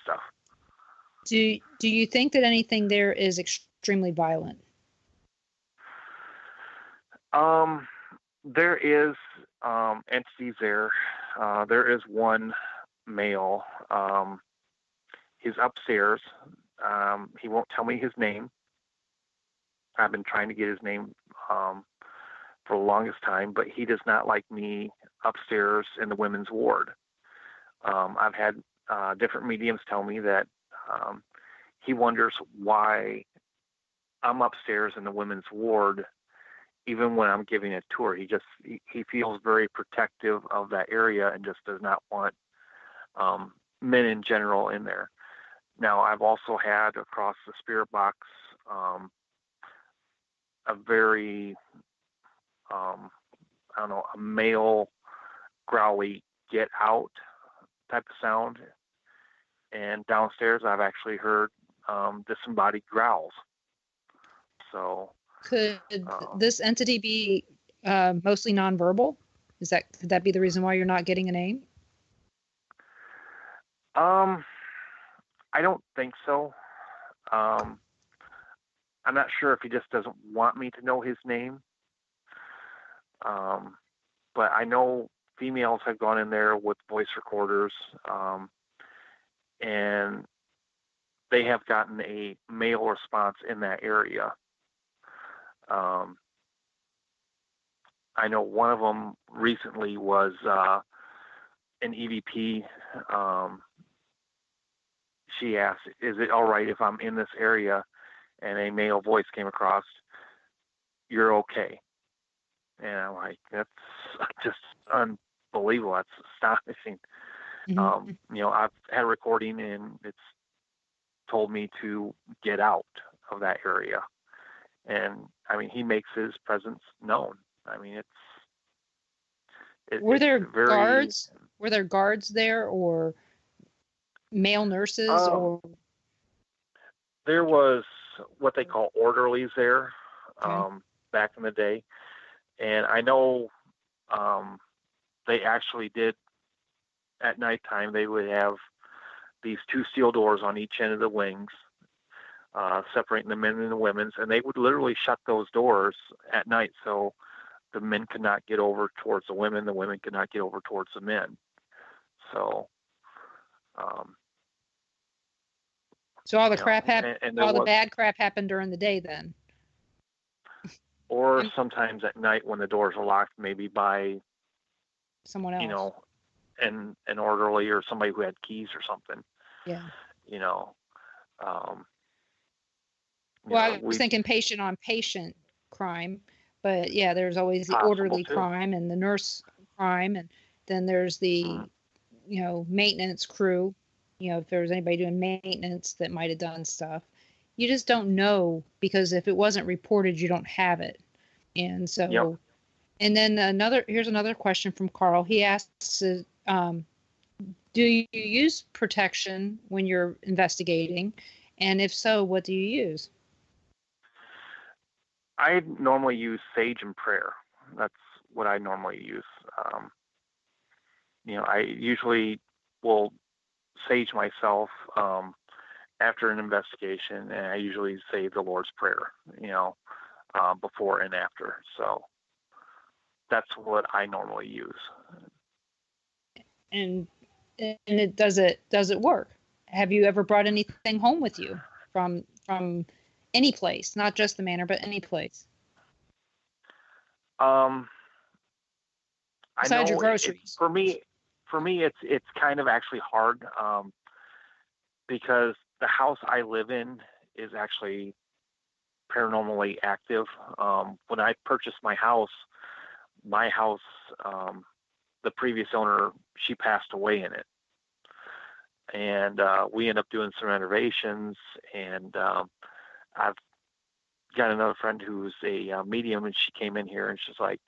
stuff. Do you think that anything there is extremely violent? There is entities there. There is one male. He's upstairs. He won't tell me his name. I've been trying to get his name for the longest time, but he does not like me upstairs in the women's ward. I've had different mediums tell me that he wonders why I'm upstairs in the women's ward, even when I'm giving a tour. He feels very protective of that area and just does not want men in general in there. Now, I've also had across the spirit box a very, a male growly get out type of sound. And downstairs, I've actually heard disembodied growls. So, could this entity be mostly nonverbal? Could that be the reason why you're not getting a name? I don't think so. I'm not sure if he just doesn't want me to know his name. But I know females have gone in there with voice recorders, and they have gotten a male response in that area. I know one of them recently was an EVP. She asked, "Is it all right if I'm in this area?" And a male voice came across, "You're okay." And I'm like, that's just unbelievable. That's astonishing. Mm-hmm. I've had a recording and it's told me to get out of that area. And I mean, he makes his presence known. I mean, were there very, guards? Were there guards there or male nurses or? There was what they call orderlies there, Okay. back in the day. And I know, they actually did at nighttime, they would have these two steel doors on each end of the wings, separating the men and the women's, and they would literally shut those doors at night. So the men could not get over towards the women could not get over towards the men. So, so all the crap happened, the bad crap happened during the day then? Or sometimes at night when the doors are locked, maybe by someone else, an orderly or somebody who had keys or something. Yeah. I was thinking patient on patient crime, but yeah, there's always the orderly crime and the nurse crime. And then there's the, maintenance crew, if there was anybody doing maintenance that might've done stuff. You just don't know, because if it wasn't reported, you don't have it. And so, yep. And then here's another question from Carl. He asks, do you use protection when you're investigating? And if so, what do you use? I normally use sage and prayer. That's what I normally use. I usually will sage myself after an investigation, and I usually say the Lord's Prayer, before and after. So that's what I normally use. And does it work? Have you ever brought anything home with you from any place, not just the manor, but any place? Besides your groceries. For me, it's kind of actually hard, because the house I live in is actually paranormally active. When I purchased my house, the previous owner, she passed away in it. And we ended up doing some renovations, and I've got another friend who's a medium, and she came in here and she's like,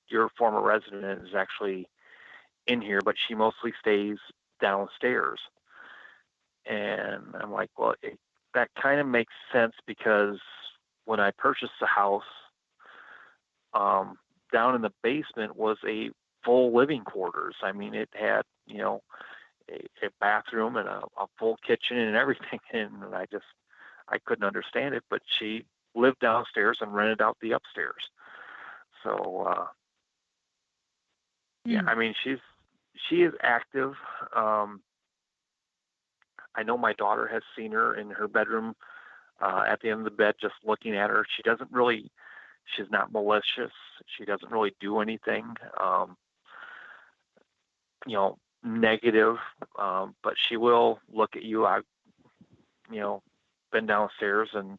your former resident is actually in here, but she mostly stays downstairs. And I'm like, well, that kind of makes sense, because when I purchased the house, down in the basement was a full living quarters. I mean, it had, a bathroom and a full kitchen and everything. And I couldn't understand it, but she lived downstairs and rented out the upstairs. So, yeah, I mean, she is active. I know my daughter has seen her in her bedroom at the end of the bed, just looking at her. She's not malicious. She doesn't really do anything, negative, but she will look at you. I've, been downstairs and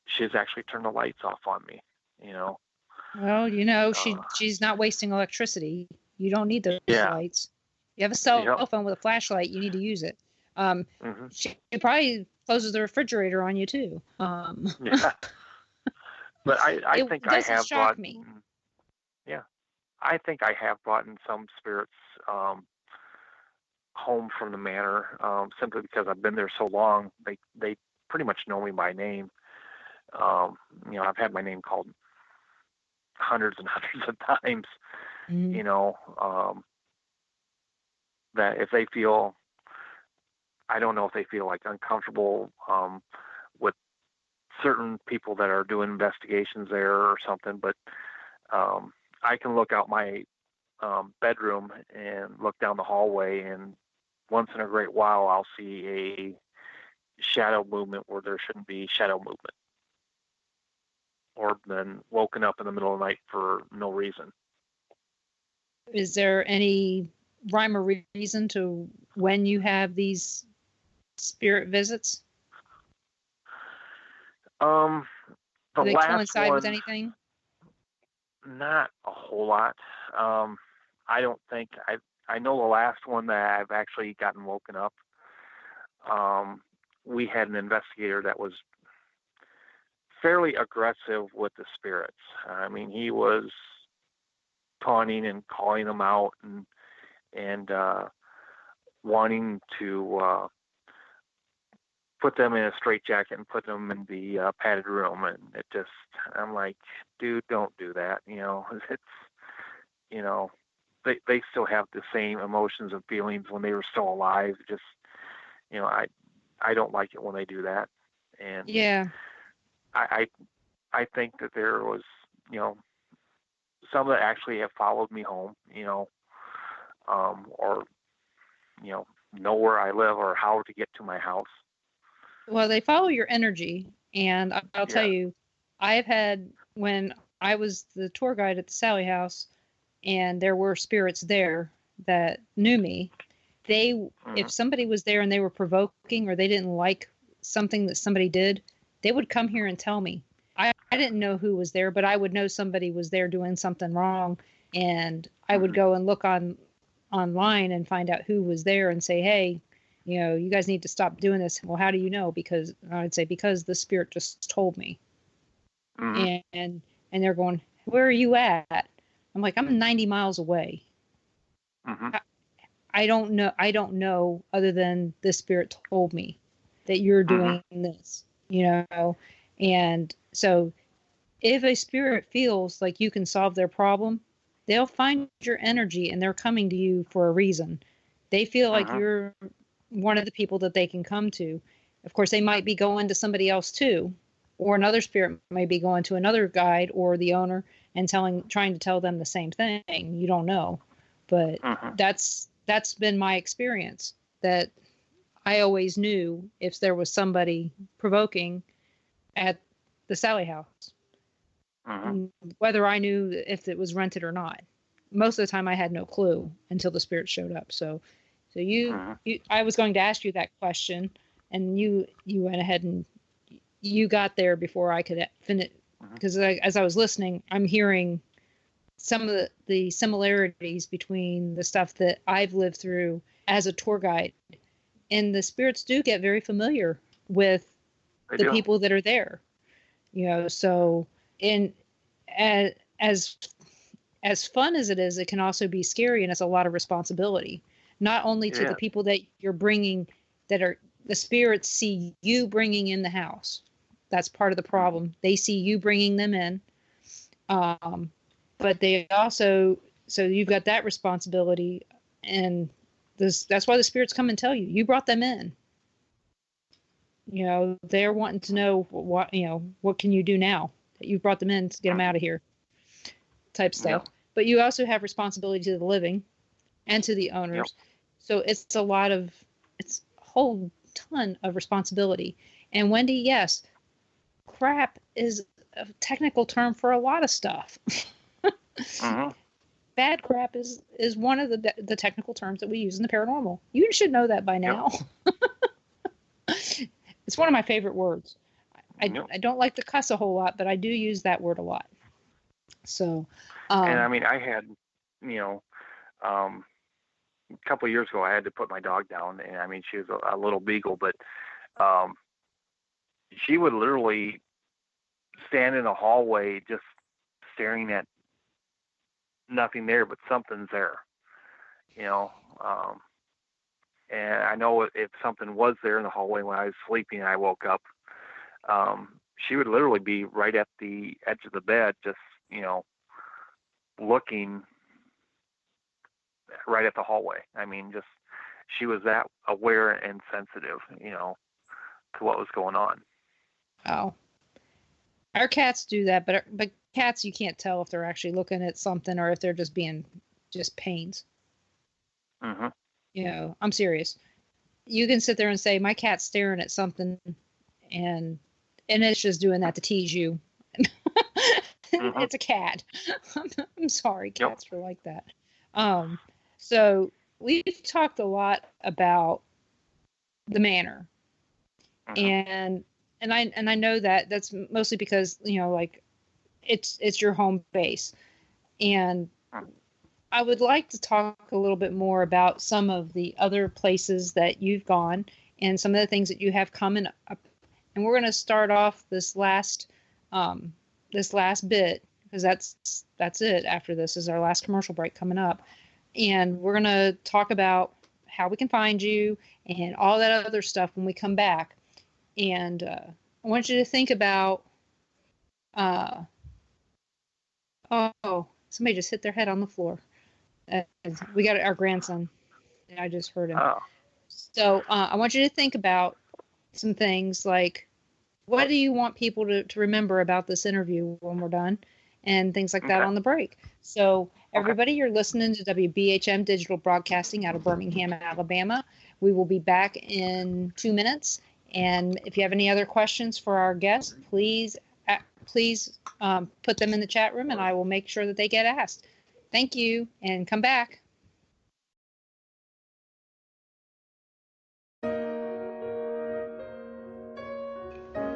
she's actually turned the lights off on me, Well, she's not wasting electricity. You don't need those lights. You have a cell phone with a flashlight. You need to use it. She probably closes the refrigerator on you too. Yeah. But I think I have brought me. Yeah, I think I have brought in some spirits home from the manor, simply because I've been there so long. They pretty much know me by name. I've had my name called hundreds and hundreds of times. That if they feel, I don't know if they feel like uncomfortable with certain people that are doing investigations there or something, but I can look out my bedroom and look down the hallway, and once in a great while I'll see a shadow movement where there shouldn't be shadow movement, or been woken up in the middle of the night for no reason. Is there any rhyme or reason to when you have these spirit visits? The Do they last coincide one, with anything? Not a whole lot. I don't think I know the last one that I've actually gotten woken up. We had an investigator that was fairly aggressive with the spirits. I mean, he was taunting and calling them out and wanting to put them in a straitjacket and put them in the padded room. And I'm like, dude, don't do that. They still have the same emotions and feelings when they were still alive. Just, I don't like it when they do that. And yeah, I think that there was, some that actually have followed me home, or, know where I live or how to get to my house. Well, they follow your energy. And I'll tell you, I have had, when I was the tour guide at the Sally House and there were spirits there that knew me, if somebody was there and they were provoking or they didn't like something that somebody did, they would come here and tell me. I didn't know who was there, but I would know somebody was there doing something wrong. And I would go and look online and find out who was there and say, hey, you guys need to stop doing this. Well, how do you know? Because I'd say, because the spirit just told me. And they're going, where are you at? I'm like, I'm 90 miles away. I don't know other than the spirit told me that you're doing this, and so if a spirit feels like you can solve their problem, they'll find your energy and they're coming to you for a reason. They feel like you're one of the people that they can come to. Of course, they might be going to somebody else too, or another spirit may be going to another guide or the owner and trying to tell them the same thing. You don't know, but that's been my experience, that I always knew if there was somebody provoking at the Sally House, whether I knew if it was rented or not. Most of the time I had no clue until the spirit showed up. So I was going to ask you that question, and you went ahead and you got there before I could finish, because as I was listening, I'm hearing some of the similarities between the stuff that I've lived through as a tour guide. And the spirits do get very familiar with the people that are there, so as fun as it is, it can also be scary, and it's a lot of responsibility, not only to the people that you're bringing, that are the spirits see you bringing in the house. That's part of the problem. They see you bringing them in. But they also, so you've got that responsibility, and That's why the spirits come and tell you. You brought them in. You know, they're wanting to know what can you do now that you brought them in to get them out of here, type stuff. Yep. But you also have responsibility to the living and to the owners. Yep. So it's a whole ton of responsibility. And Wendy, yes, crap is a technical term for a lot of stuff. Mm-hmm. Bad crap is one of the technical terms that we use in the paranormal. You should know that by now. Yep. It's one of my favorite words. I don't like to cuss a whole lot, but I do use that word a lot. So, and I mean, I had, a couple of years ago, I had to put my dog down, and I mean, she was a little beagle, but she would literally stand in a hallway just staring at nothing there, but something's there, and I know if something was there in the hallway when I was sleeping and I woke up, she would literally be right at the edge of the bed, just, looking right at the hallway. I mean, just, she was that aware and sensitive, to what was going on. Oh, our cats do that, but cats, you can't tell if they're actually looking at something or if they're just being pains. Mm-hmm. I'm serious. You can sit there and say, my cat's staring at something, and it's just doing that to tease you. Mm-hmm. It's a cat. I'm sorry, cats are like that. So we've talked a lot about the Manor, mm-hmm. and I know that that's mostly because it's your home base, and I would like to talk a little bit more about some of the other places that you've gone and some of the things that you have coming up. And we're going to start off this last bit, because that's it. After this is our last commercial break coming up, and we're going to talk about how we can find you and all that other stuff when we come back. And I want you to think about. Somebody just hit their head on the floor. We got our grandson. I just heard him. Oh. So I want you to think about some things like, what do you want people to remember about this interview when we're done, and things like that on the break. So everybody, you're listening to WBHM Digital Broadcasting out of Birmingham, Alabama. We will be back in 2 minutes. And if you have any other questions for our guests, please put them in the chat room, and I will make sure that they get asked. Thank you, and come back.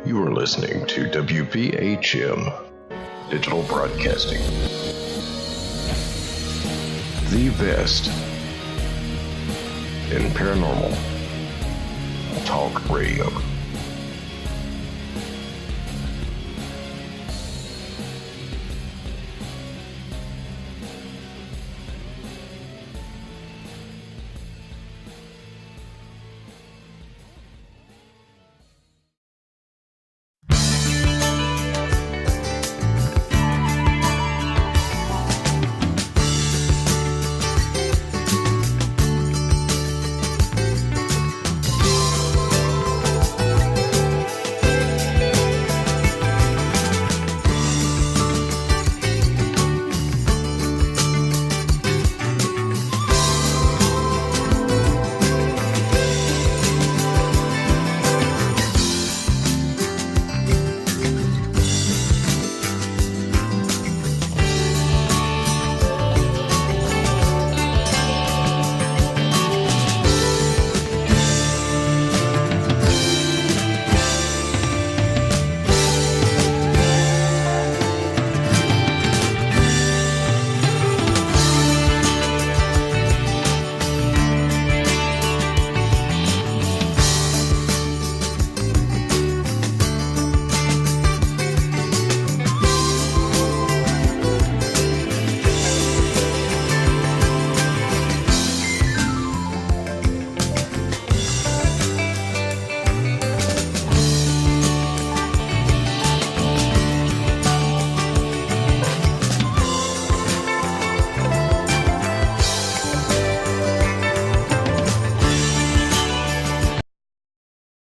You are listening to WBHM Digital Broadcasting, the best in paranormal talk radio.